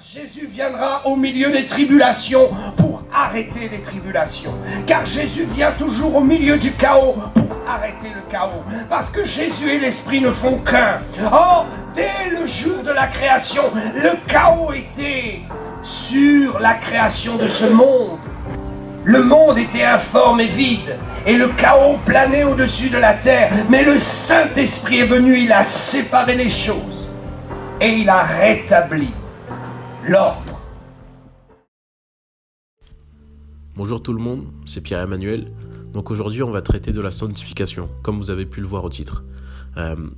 Jésus viendra au milieu des tribulations pour arrêter les tribulations. Car Jésus vient toujours au milieu du chaos pour arrêter le chaos. Parce que Jésus et l'Esprit ne font qu'un. Or, dès le jour de la création, le chaos était sur la création de ce monde. Le monde était informe et vide, et le chaos planait au-dessus de la terre. Mais le Saint-Esprit est venu, il a séparé les choses, et il a rétabli l'ordre. Bonjour tout le monde, c'est Pierre-Emmanuel. Donc aujourd'hui on va traiter de la sanctification, comme vous avez pu le voir au titre.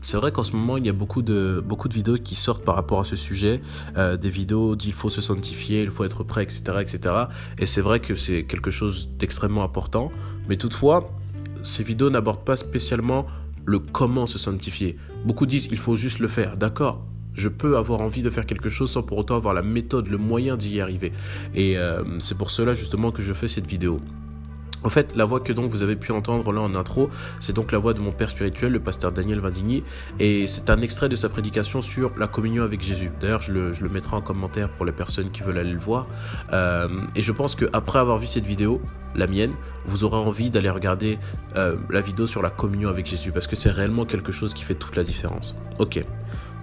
C'est vrai qu'en ce moment il y a beaucoup de vidéos qui sortent par rapport à ce sujet, des vidéos d'il faut se sanctifier, il faut être prêt, etc. etc. Et c'est vrai que c'est quelque chose d'extrêmement important, mais toutefois ces vidéos n'abordent pas spécialement le comment se sanctifier. Beaucoup disent il faut juste le faire, d'accord. Je peux avoir envie de faire quelque chose sans pour autant avoir la méthode, le moyen d'y arriver. Et c'est pour cela justement que je fais cette vidéo. En fait, la voix que donc vous avez pu entendre là en intro, c'est donc la voix de mon père spirituel, le pasteur Daniel Vindigny, et c'est un extrait de sa prédication sur la communion avec Jésus. D'ailleurs, je le mettrai en commentaire pour les personnes qui veulent aller le voir. Et je pense qu'après avoir vu cette vidéo, la mienne, vous aurez envie d'aller regarder la vidéo sur la communion avec Jésus, parce que c'est réellement quelque chose qui fait toute la différence. Ok.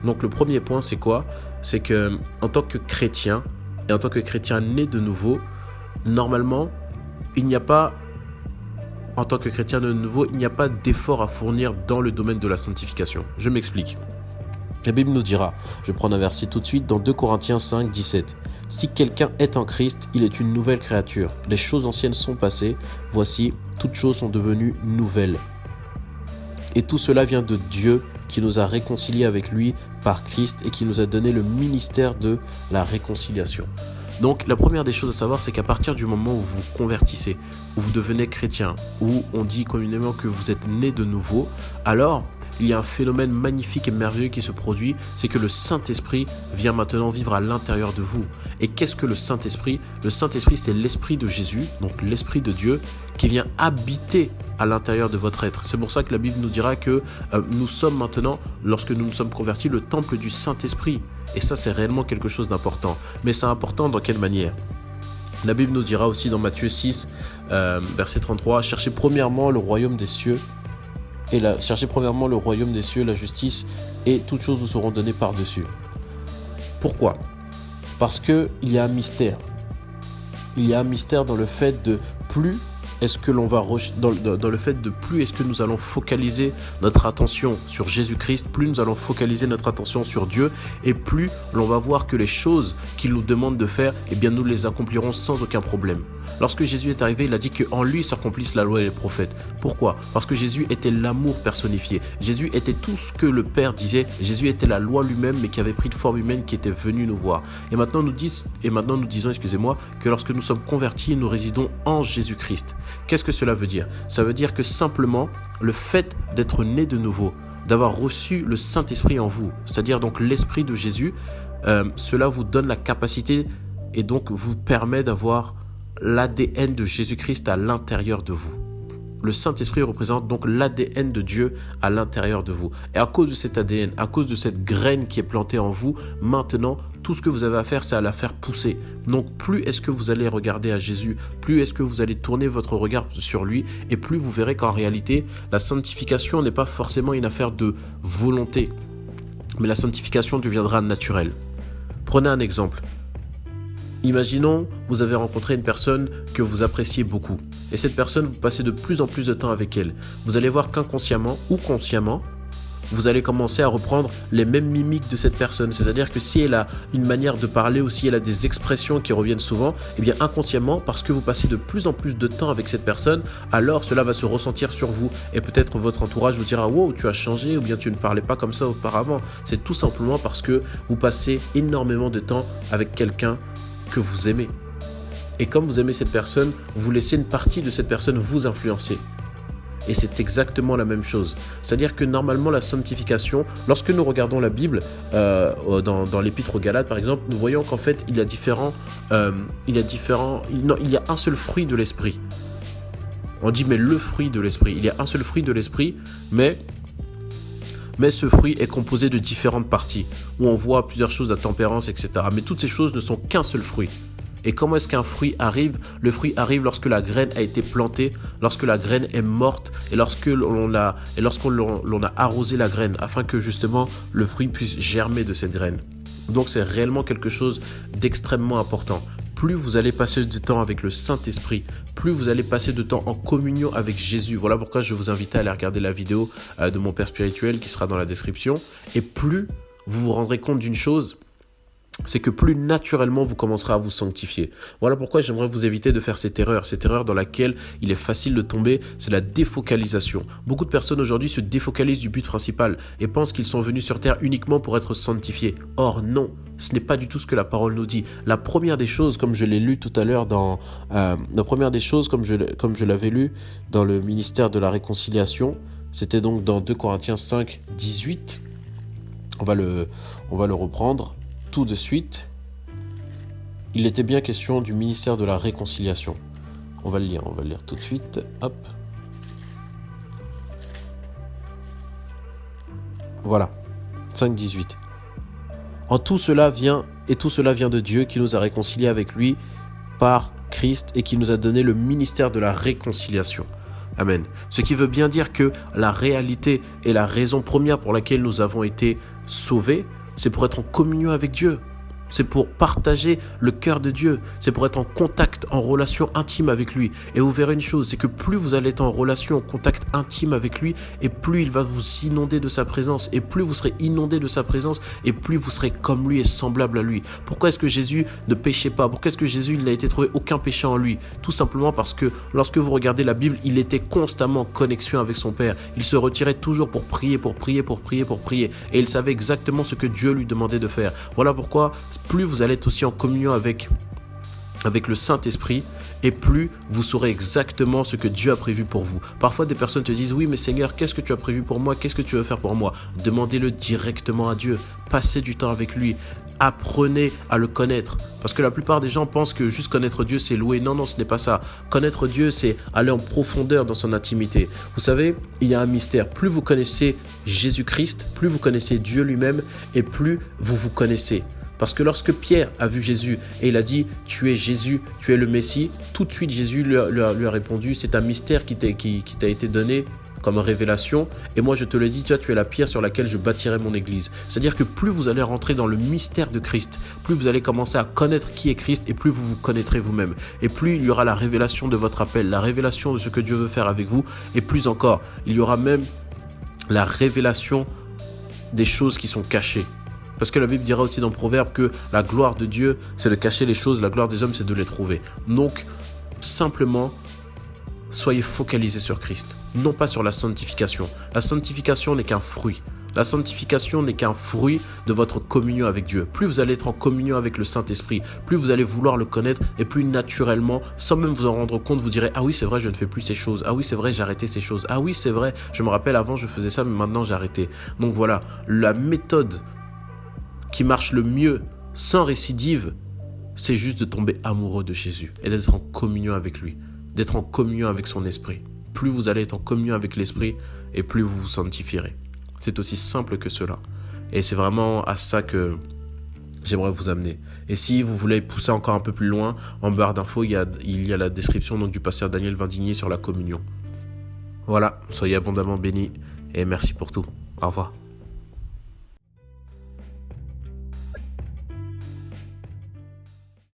Donc le premier point, c'est quoi? C'est que en tant que chrétien, et en tant que chrétien né de nouveau, normalement, en tant que chrétien de nouveau, il n'y a pas d'effort à fournir dans le domaine de la sanctification. Je m'explique. La Bible nous dira, je vais prendre un verset tout de suite, dans 2 Corinthiens 5, 17. « Si quelqu'un est en Christ, il est une nouvelle créature. Les choses anciennes sont passées. Voici, toutes choses sont devenues nouvelles. Et tout cela vient de Dieu, qui nous a réconciliés avec lui par Christ et qui nous a donné le ministère de la réconciliation. » Donc la première des choses à savoir, c'est qu'à partir du moment où vous vous convertissez, où vous devenez chrétien, où on dit communément que vous êtes né de nouveau, alors il y a un phénomène magnifique et merveilleux qui se produit, c'est que le Saint-Esprit vient maintenant vivre à l'intérieur de vous. Et qu'est-ce que le Saint-Esprit? Le Saint-Esprit, c'est l'Esprit de Jésus, donc l'Esprit de Dieu, qui vient habiter à l'intérieur de votre être. C'est pour ça que la Bible nous dira que nous sommes maintenant, lorsque nous nous sommes convertis, le temple du Saint-Esprit. Et ça, c'est réellement quelque chose d'important. Mais c'est important dans quelle manière? La Bible nous dira aussi dans Matthieu 6, verset 33, « Cherchez premièrement le royaume des cieux, la justice, et toutes choses vous seront données par-dessus. » Pourquoi? Parce qu'il y a un mystère. Il y a un mystère dans le fait de plus est-ce que nous allons focaliser notre attention sur Jésus-Christ, plus nous allons focaliser notre attention sur Dieu, et plus l'on va voir que les choses qu'il nous demande de faire, eh bien nous les accomplirons sans aucun problème. Lorsque Jésus est arrivé, il a dit qu'en lui s'accomplissent la loi et les prophètes. Pourquoi? Parce que Jésus était l'amour personnifié. Jésus était tout ce que le Père disait. Jésus était la loi lui-même, mais qui avait pris de forme humaine, qui était venu nous voir. Et maintenant nous disons, que lorsque nous sommes convertis, nous résidons en Jésus-Christ. Qu'est-ce que cela veut dire? Ça veut dire que simplement, le fait d'être né de nouveau, d'avoir reçu le Saint-Esprit en vous, c'est-à-dire donc l'Esprit de Jésus, cela vous donne la capacité et donc vous permet d'avoir l'ADN de Jésus-Christ à l'intérieur de vous. Le Saint-Esprit représente donc l'ADN de Dieu à l'intérieur de vous. Et à cause de cet ADN, à cause de cette graine qui est plantée en vous, maintenant, tout ce que vous avez à faire, c'est à la faire pousser. Donc plus est-ce que vous allez regarder à Jésus, plus est-ce que vous allez tourner votre regard sur lui, et plus vous verrez qu'en réalité, la sanctification n'est pas forcément une affaire de volonté, mais la sanctification deviendra naturelle. Prenez un exemple. Imaginons, vous avez rencontré une personne que vous appréciez beaucoup. Et cette personne, vous passez de plus en plus de temps avec elle. Vous allez voir qu'inconsciemment ou consciemment, vous allez commencer à reprendre les mêmes mimiques de cette personne. C'est-à-dire que si elle a une manière de parler ou si elle a des expressions qui reviennent souvent, eh bien inconsciemment, parce que vous passez de plus en plus de temps avec cette personne, alors cela va se ressentir sur vous. Et peut-être votre entourage vous dira « Wow, tu as changé » ou bien « Tu ne parlais pas comme ça auparavant ». C'est tout simplement parce que vous passez énormément de temps avec quelqu'un que vous aimez. Et comme vous aimez cette personne, vous laissez une partie de cette personne vous influencer. Et c'est exactement la même chose. C'est-à-dire que normalement la sanctification, lorsque nous regardons la Bible, dans l'épître aux Galates par exemple, nous voyons qu'en fait il y a un seul fruit de l'esprit. On dit mais le fruit de l'esprit. Il y a un seul fruit de l'esprit, mais Mais ce fruit est composé de différentes parties, où on voit plusieurs choses, la tempérance, etc. Mais toutes ces choses ne sont qu'un seul fruit. Et comment est-ce qu'un fruit arrive? Le fruit arrive lorsque la graine a été plantée, lorsque la graine est morte et lorsqu'on a arrosé la graine, afin que justement le fruit puisse germer de cette graine. Donc c'est réellement quelque chose d'extrêmement important. Plus vous allez passer du temps avec le Saint-Esprit, plus vous allez passer de temps en communion avec Jésus. Voilà pourquoi je vous invite à aller regarder la vidéo de mon père spirituel qui sera dans la description. Et plus vous vous rendrez compte d'une chose, c'est que plus naturellement vous commencerez à vous sanctifier. Voilà pourquoi j'aimerais vous éviter de faire cette erreur dans laquelle il est facile de tomber, c'est la défocalisation. Beaucoup de personnes aujourd'hui se défocalisent du but principal et pensent qu'ils sont venus sur terre uniquement pour être sanctifiés. Or non, ce n'est pas du tout ce que la parole nous dit. La première des choses, comme je l'ai lu tout à l'heure comme je l'avais lu dans le ministère de la réconciliation, c'était donc dans 2 Corinthiens 5, 18. On va le reprendre. Tout de suite, il était bien question du ministère de la réconciliation. On va le lire tout de suite. Hop. Voilà, 5,18. Tout cela vient de Dieu qui nous a réconciliés avec lui par Christ et qui nous a donné le ministère de la réconciliation. Amen. Ce qui veut bien dire que la réalité et la raison première pour laquelle nous avons été sauvés, c'est pour être en communion avec Dieu. C'est pour partager le cœur de Dieu. C'est pour être en contact, en relation intime avec lui. Et vous verrez une chose, c'est que plus vous allez être en relation, en contact intime avec lui, et plus il va vous inonder de sa présence. Et plus vous serez inondé de sa présence, et plus vous serez comme lui et semblable à lui. Pourquoi est-ce que Jésus ne péchait pas? Pourquoi est-ce que Jésus, il n'a été trouvé aucun péché en lui? Tout simplement parce que lorsque vous regardez la Bible, il était constamment en connexion avec son Père. Il se retirait toujours pour prier. Et il savait exactement ce que Dieu lui demandait de faire. Voilà pourquoi plus vous allez être aussi en communion avec le Saint-Esprit et plus vous saurez exactement ce que Dieu a prévu pour vous. Parfois, des personnes te disent « Oui, mais Seigneur, qu'est-ce que tu as prévu pour moi? Qu'est-ce que tu veux faire pour moi ?» Demandez-le directement à Dieu. Passez du temps avec lui. Apprenez à le connaître. Parce que la plupart des gens pensent que juste connaître Dieu, c'est louer. Non, ce n'est pas ça. Connaître Dieu, c'est aller en profondeur dans son intimité. Vous savez, il y a un mystère. Plus vous connaissez Jésus-Christ, plus vous connaissez Dieu lui-même et plus vous vous connaissez. Parce que lorsque Pierre a vu Jésus et il a dit « Tu es Jésus, tu es le Messie », tout de suite Jésus lui a répondu « C'est un mystère qui t'a été donné comme révélation et moi je te le dis, tu es la pierre sur laquelle je bâtirai mon église. » C'est-à-dire que plus vous allez rentrer dans le mystère de Christ, plus vous allez commencer à connaître qui est Christ et plus vous vous connaîtrez vous-même. Et plus il y aura la révélation de votre appel, la révélation de ce que Dieu veut faire avec vous et plus encore, il y aura même la révélation des choses qui sont cachées. Parce que la Bible dira aussi dans Proverbe que la gloire de Dieu, c'est de cacher les choses, la gloire des hommes, c'est de les trouver. Donc, simplement, soyez focalisés sur Christ, non pas sur la sanctification. La sanctification n'est qu'un fruit. La sanctification n'est qu'un fruit de votre communion avec Dieu. Plus vous allez être en communion avec le Saint-Esprit, plus vous allez vouloir le connaître et plus naturellement, sans même vous en rendre compte, vous direz « Ah oui, c'est vrai, je ne fais plus ces choses. Ah oui, c'est vrai, j'ai arrêté ces choses. Ah oui, c'est vrai, je me rappelle avant, je faisais ça, mais maintenant, j'ai arrêté. » Donc voilà, la méthode qui marche le mieux sans récidive, c'est juste de tomber amoureux de Jésus et d'être en communion avec lui, d'être en communion avec son esprit. Plus vous allez être en communion avec l'esprit et plus vous vous sanctifierez. C'est aussi simple que cela. Et c'est vraiment à ça que j'aimerais vous amener. Et si vous voulez pousser encore un peu plus loin, en barre d'infos, il y a la description donc, du pasteur Daniel Vindigny sur la communion. Voilà, soyez abondamment bénis et merci pour tout. Au revoir.